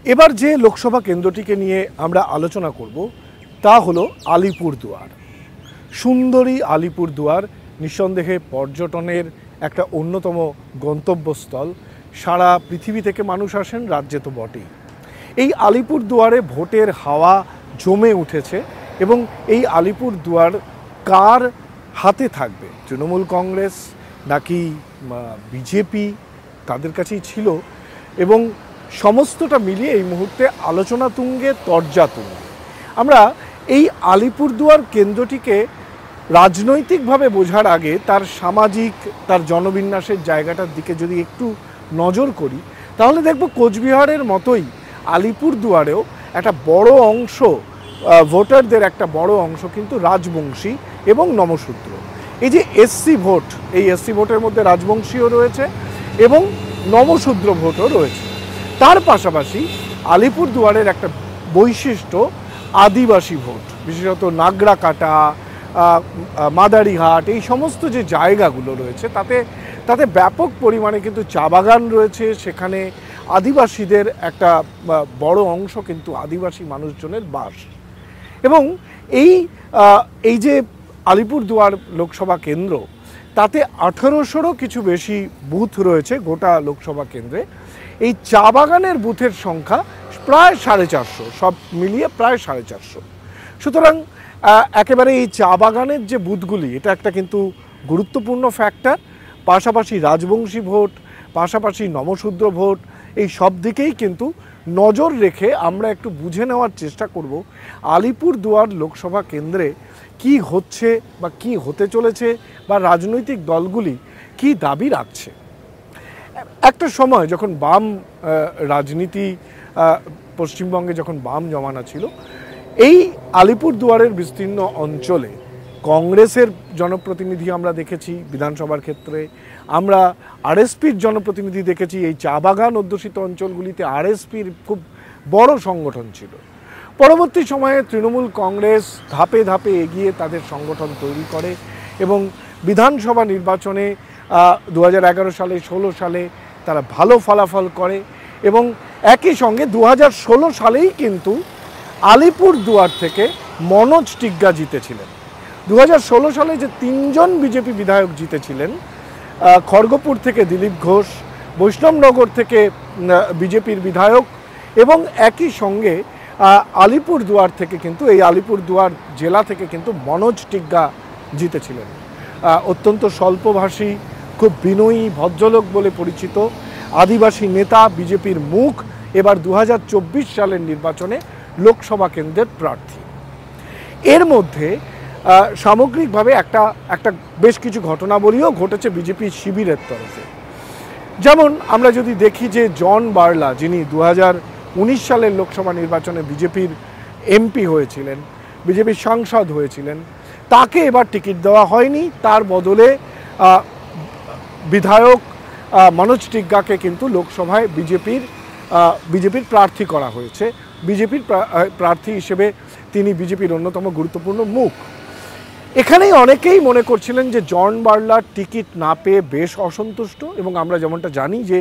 এবার যে লোকসভা কেন্দ্রটিকে নিয়ে আমরা আলোচনা করব তা হলো আলিপুরদুয়ার। সুন্দরী আলিপুরদুয়ার নিঃসন্দেহে পর্যটনের একটা অন্যতম গন্তব্যস্থল। সারা পৃথিবী থেকে মানুষ আসেন, রাজ্যে তো বটেই। এই আলিপুরদুয়ারে ভোটের হাওয়া জমে উঠেছে এবং এই আলিপুরদুয়ার কার হাতে থাকবে, তৃণমূল কংগ্রেস নাকি বিজেপি, তাদের কাছেই ছিল এবং সমস্তটা মিলিয়ে এই মুহূর্তে আলোচনা তুঙ্গে, তর্জা তুঙ্গে। আমরা এই আলিপুরদুয়ার কেন্দ্রটিকে রাজনৈতিকভাবে বোঝার আগে তার সামাজিক, তার জনবিন্যাসের জায়গাটার দিকে যদি একটু নজর করি, তাহলে দেখব কোচবিহারের মতোই আলিপুরদুয়ারেও একটা বড় অংশ ভোটারদের একটা বড় অংশ কিন্তু রাজবংশী এবং নমশূদ্র। এই যে এসসি ভোট, এই এসসি ভোটের মধ্যে রাজবংশীও রয়েছে এবং নমশূদ্র ভোটও রয়েছে। তার পাশাপাশি আলিপুরদুয়ারের একটা বৈশিষ্ট্য আদিবাসী ভোট, বিশেষত নাগরাকাটা, মাদারিহাট, এই সমস্ত যে জায়গাগুলো রয়েছে তাতে ব্যাপক পরিমাণে কিন্তু চা বাগান রয়েছে। সেখানে আদিবাসীদের একটা বড় অংশ কিন্তু আদিবাসী মানুষজনের বাস। এবং এই যে আলিপুরদুয়ার লোকসভা কেন্দ্র, তাতে 1800-রও কিছু বেশি বুথ রয়েছে গোটা লোকসভা কেন্দ্রে। এই চা বাগানের বুথের সংখ্যা প্রায় 450, সব মিলিয়ে প্রায় 450। সুতরাং একেবারে এই চা বাগানের যে বুথগুলি, এটা একটা কিন্তু গুরুত্বপূর্ণ ফ্যাক্টর। পাশাপাশি রাজবংশী ভোট, পাশাপাশি নমশূদ্র ভোট, এই সব দিকেই কিন্তু নজর রেখে আমরা একটু বুঝে নেওয়ার চেষ্টা করব আলিপুরদুয়ার লোকসভা কেন্দ্রে কি হচ্ছে বা কি হতে চলেছে, বা রাজনৈতিক দলগুলি কি দাবি রাখছে। একটা সময় যখন বাম রাজনীতি, পশ্চিমবঙ্গে যখন বাম জমানা ছিল, এই আলিপুরদুয়ারের বিস্তীর্ণ অঞ্চলে কংগ্রেসের জনপ্রতিনিধি আমরা দেখেছি বিধানসভার ক্ষেত্রে, আমরা আরএসপির জনপ্রতিনিধি দেখেছি। এই চা বাগান অধ্যুষিত অঞ্চলগুলিতে আরএসপির খুব বড় সংগঠন ছিল। পরবর্তী সময়ে তৃণমূল কংগ্রেস ধাপে ধাপে এগিয়ে তাদের সংগঠন তৈরি করে এবং বিধানসভা নির্বাচনে 2011 সালে, 16 সালে তারা ভালো ফলাফল করে এবং একই সঙ্গে 2016 সালেই কিন্তু আলিপুরদুয়ার থেকে মনোজ টিগ্গা জিতেছিলেন। 2016 সালে যে 3জন বিজেপি বিধায়ক জিতেছিলেন, খড়গপুর থেকে দিলীপ ঘোষ, বৈষ্ণবনগর থেকে বিজেপির বিধায়ক এবং একই সঙ্গে আলিপুরদুয়ার থেকে কিন্তু, এই আলিপুরদুয়ার জেলা থেকে কিন্তু মনোজ টিগ্গা জিতেছিলেন। অত্যন্ত স্বল্পভাষী, খুব বিনয়ী ভদ্রলোক বলে পরিচিত আদিবাসী নেতা, বিজেপির মুখ, এবার 2024 সালের নির্বাচনে লোকসভা কেন্দ্রের প্রার্থী। এর মধ্যে সামগ্রিকভাবে একটা বেশ কিছু ঘটনাবলীও ঘটেছে বিজেপি শিবিরের তরফে। যেমন আমরা যদি দেখি যে জন বার্লা, যিনি 2019 সালের লোকসভা নির্বাচনে বিজেপির এমপি হয়েছিলেন, বিজেপির সাংসদ হয়েছিলেন, তাকে এবার টিকিট দেওয়া হয়নি। তার বদলে বিধায়ক মনোজ টিগ্গাকে কিন্তু লোকসভায় বিজেপির প্রার্থী করা হয়েছে। বিজেপির প্রার্থী হিসেবে তিনি বিজেপির অন্যতম গুরুত্বপূর্ণ মুখ। এখানেই অনেকেই মনে করছিলেন যে জন বার্লার টিকিট না পেয়ে বেশ অসন্তুষ্ট, এবং আমরা যেমনটা জানি যে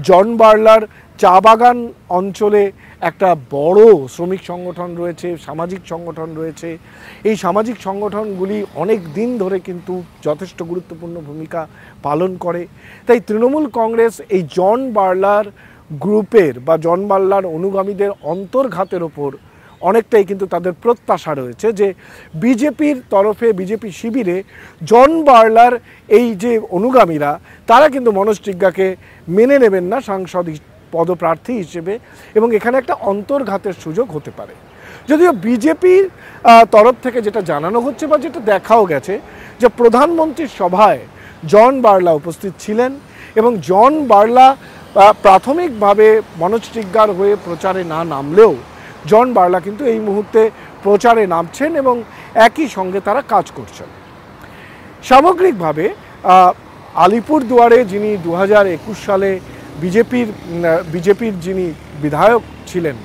জন বার্লার চা বাগান অঞ্চলে একটা বড় শ্রমিক সংগঠন রয়েছে, সামাজিক সংগঠন রয়েছে। এই সামাজিক সংগঠনগুলি অনেক দিন ধরে কিন্তু যথেষ্ট গুরুত্বপূর্ণ ভূমিকা পালন করে। তাই তৃণমূল কংগ্রেস এই জন বার্লার গ্রুপের বা জন বার্লার অনুগামীদের অন্তর্ঘাতের ওপর অনেকটাই কিন্তু তাদের প্রত্যাশা রয়েছে যে বিজেপির তরফে, বিজেপি শিবিরে জন বার্লার এই যে অনুগামীরা, তারা কিন্তু মনোজ টিগ্গাকে মেনে নেবেন না সাংসদ পদপ্রার্থী হিসেবে, এবং এখানে একটা অন্তর্ঘাতের সুযোগ হতে পারে। যদিও বিজেপির তরফ থেকে যেটা জানানো হচ্ছে বা যেটা দেখাও গেছে, যে প্রধানমন্ত্রীর সভায় জন বার্লা উপস্থিত ছিলেন এবং জন বার্লা প্রাথমিকভাবে মনোজ টিগ্গার হয়ে প্রচারে না নামলেও জন বার্লা কিন্তু এই মুহূর্তে প্রচারে নামছেন এবং একই সঙ্গে তারা কাজ করছেন। সামগ্রিকভাবে আলিপুরদুয়ারে যিনি 2021 সালে বিজেপির যিনি বিধায়ক ছিলেন,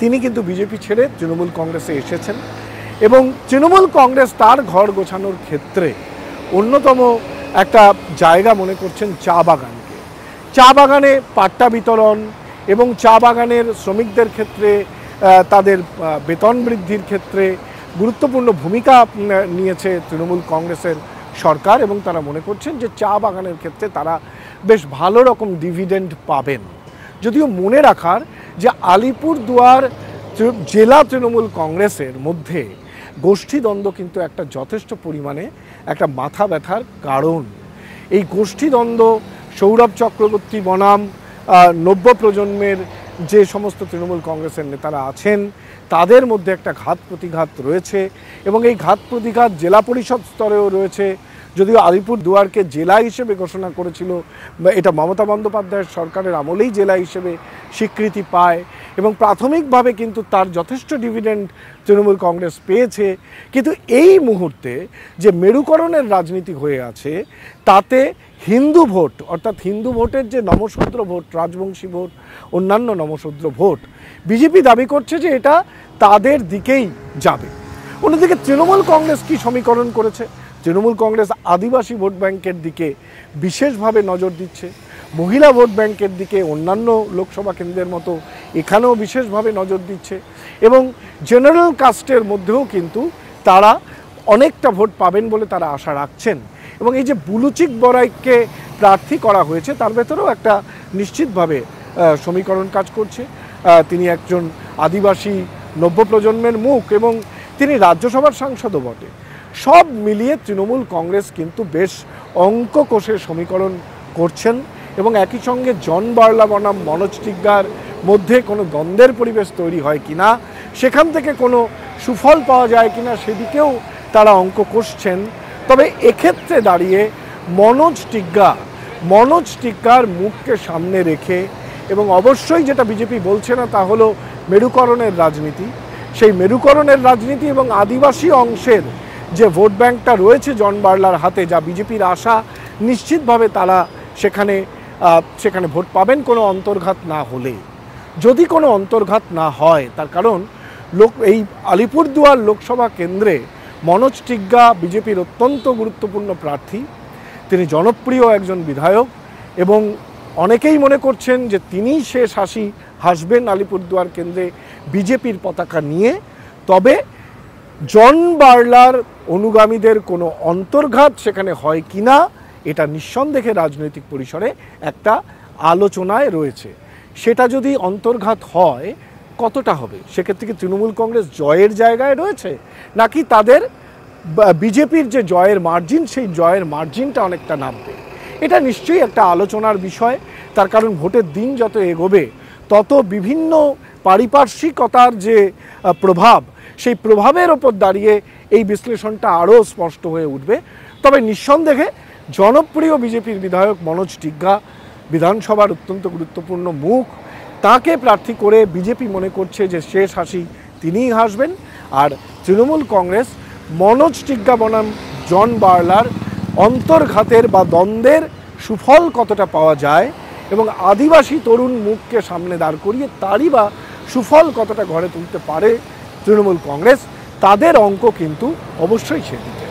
তিনি কিন্তু বিজেপি ছেড়ে তৃণমূল কংগ্রেসে এসেছেন এবং তৃণমূল কংগ্রেস তার ঘর গোছানোর ক্ষেত্রে অন্যতম একটা জায়গা মনে করছেন চা বাগানকে। চা বাগানে পাট্টা বিতরণ এবং চা বাগানের শ্রমিকদের ক্ষেত্রে তাদের বেতন বৃদ্ধির ক্ষেত্রে গুরুত্বপূর্ণ ভূমিকা নিয়েছে তৃণমূল কংগ্রেসের সরকার, এবং তারা মনে করছেন যে চা বাগানের ক্ষেত্রে তারা বেশ ভালো রকম ডিভিডেন্ড পাবেন। যদিও মনে রাখার যে আলিপুরদুয়ার জেলা তৃণমূল কংগ্রেসের মধ্যে গোষ্ঠীদ্বন্দ্ব কিন্তু একটা যথেষ্ট পরিমাণে একটা মাথা ব্যথার কারণ। এই গোষ্ঠীদ্বন্দ্ব সৌরভ চক্রবর্তী বনাম নব্য প্রজন্মের যে সমস্ত তৃণমূল কংগ্রেসের নেতারা আছেন তাদের মধ্যে একটা ঘাত প্রতিঘাত রয়েছে, এবং এই ঘাত প্রতিঘাত জেলা পরিষদ স্তরেও রয়েছে। যদিও আলিপুরদুয়ারকে জেলা হিসেবে ঘোষণা করেছিল, এটা মমতা বন্দ্যোপাধ্যায়ের সরকারের আমলেই জেলা হিসেবে স্বীকৃতি পায়, এবং প্রাথমিকভাবে কিন্তু তার যথেষ্ট ডিভিডেন্ড তৃণমূল কংগ্রেস পেয়েছে। কিন্তু এই মুহূর্তে যে মেরুকরণের রাজনীতি হয়ে আছে তাতে হিন্দু ভোট, অর্থাৎ হিন্দু ভোটের যে নমশূদ্র ভোট, রাজবংশী ভোট, অন্যান্য নমশূদ্র ভোট, বিজেপি দাবি করছে যে এটা তাদের দিকেই যাবে। অন্যদিকে তৃণমূল কংগ্রেস কি সমীকরণ করেছে? তৃণমূল কংগ্রেস আদিবাসী ভোট ব্যাংকের দিকে বিশেষভাবে নজর দিচ্ছে, মহিলা ভোট ব্যাংকের দিকে অন্যান্য লোকসভা কেন্দ্রের মতো এখানেও বিশেষভাবে নজর দিচ্ছে, এবং জেনারেল কাস্টের মধ্যেও কিন্তু তারা অনেকটা ভোট পাবেন বলে তারা আশা রাখছেন। এবং এই যে বুলুচিক বরাইকে প্রার্থী করা হয়েছে তার ভেতরেও একটা নিশ্চিতভাবে সমীকরণ কাজ করছে। তিনি একজন আদিবাসী নব্য প্রজন্মের মুখ, এবং তিনি রাজ্যসভার সাংসদও বটে। সব মিলিয়ে তৃণমূল কংগ্রেস কিন্তু বেশ অঙ্ক কষে সমীকরণ করছেন, এবং একই সঙ্গে জন বার্লা বনাম মনোজ টিগ্গার মধ্যে কোনো দ্বন্দ্বের পরিবেশ তৈরি হয় কিনা, সেখান থেকে কোনো সুফল পাওয়া যায় কিনা সেদিকেও তারা অঙ্ক কষছেন। তবে এক্ষেত্রে দাঁড়িয়ে মনোজ টিগ্গার মুখকে সামনে রেখে, এবং অবশ্যই যেটা বিজেপি বলছে না তা হলো মেরুকরণের রাজনীতি, সেই মেরুকরণের রাজনীতি এবং আদিবাসী অংশের যে ভোট ব্যাংকটা রয়েছে জন বার্লার হাতে, যা বিজেপির আশা নিশ্চিতভাবে তারা সেখানে ভোট পাবেন কোনো অন্তর্ঘাত না হলে। যদি কোনো অন্তর্ঘাত না হয়, তার কারণ এই আলিপুরদুয়ার লোকসভা কেন্দ্রে মনোজ টিগ্গা বিজেপির অত্যন্ত গুরুত্বপূর্ণ প্রার্থী, তিনি জনপ্রিয় একজন বিধায়ক, এবং অনেকেই মনে করছেন যে তিনি শেষ হাসবেন আলিপুরদুয়ার কেন্দ্রে বিজেপির পতাকা নিয়ে। তবে জন বার্লার অনুগামীদের কোনো অন্তর্ঘাত সেখানে হয় কিনা এটা নিঃসন্দেহে রাজনৈতিক পরিসরে একটা আলোচনায় রয়েছে। সেটা যদি অন্তর্ঘাত হয় কতটা হবে, সেক্ষেত্রে কি তৃণমূল কংগ্রেস জয়ের জায়গায় রয়েছে, নাকি তাদের বিজেপির যে জয়ের মার্জিন সেই জয়ের মার্জিনটা অনেকটা নামবে? এটা নিশ্চয়ই একটা আলোচনার বিষয়। তার কারণ ভোটের দিন যত এগোবে তত বিভিন্ন পারিপার্শ্বিকতার যে প্রভাব, সেই প্রভাবের ওপর দাঁড়িয়ে এই বিশ্লেষণটা আরও স্পষ্ট হয়ে উঠবে। তবে নিঃসন্দেহে জনপ্রিয় বিজেপির বিধায়ক মনোজ টিগ্গা বিধানসভার অত্যন্ত গুরুত্বপূর্ণ মুখ, তাকে প্রার্থী করে বিজেপি মনে করছে যে শেষ হাসি তিনিই হাসবেন। আর তৃণমূল কংগ্রেস মনোজ টিগ্গা বনাম জন বার্লার অন্তর্ঘাতের বা দ্বন্দ্বের সুফল কতটা পাওয়া যায়, এবং আদিবাসী তরুণ মুখকে সামনে দাঁড় করিয়ে তারই বা সুফল কতটা ঘরে তুলতে পারে তৃণমূল কংগ্রেস, তাদের অঙ্ক কিন্তু অবশ্যই সেদিকে।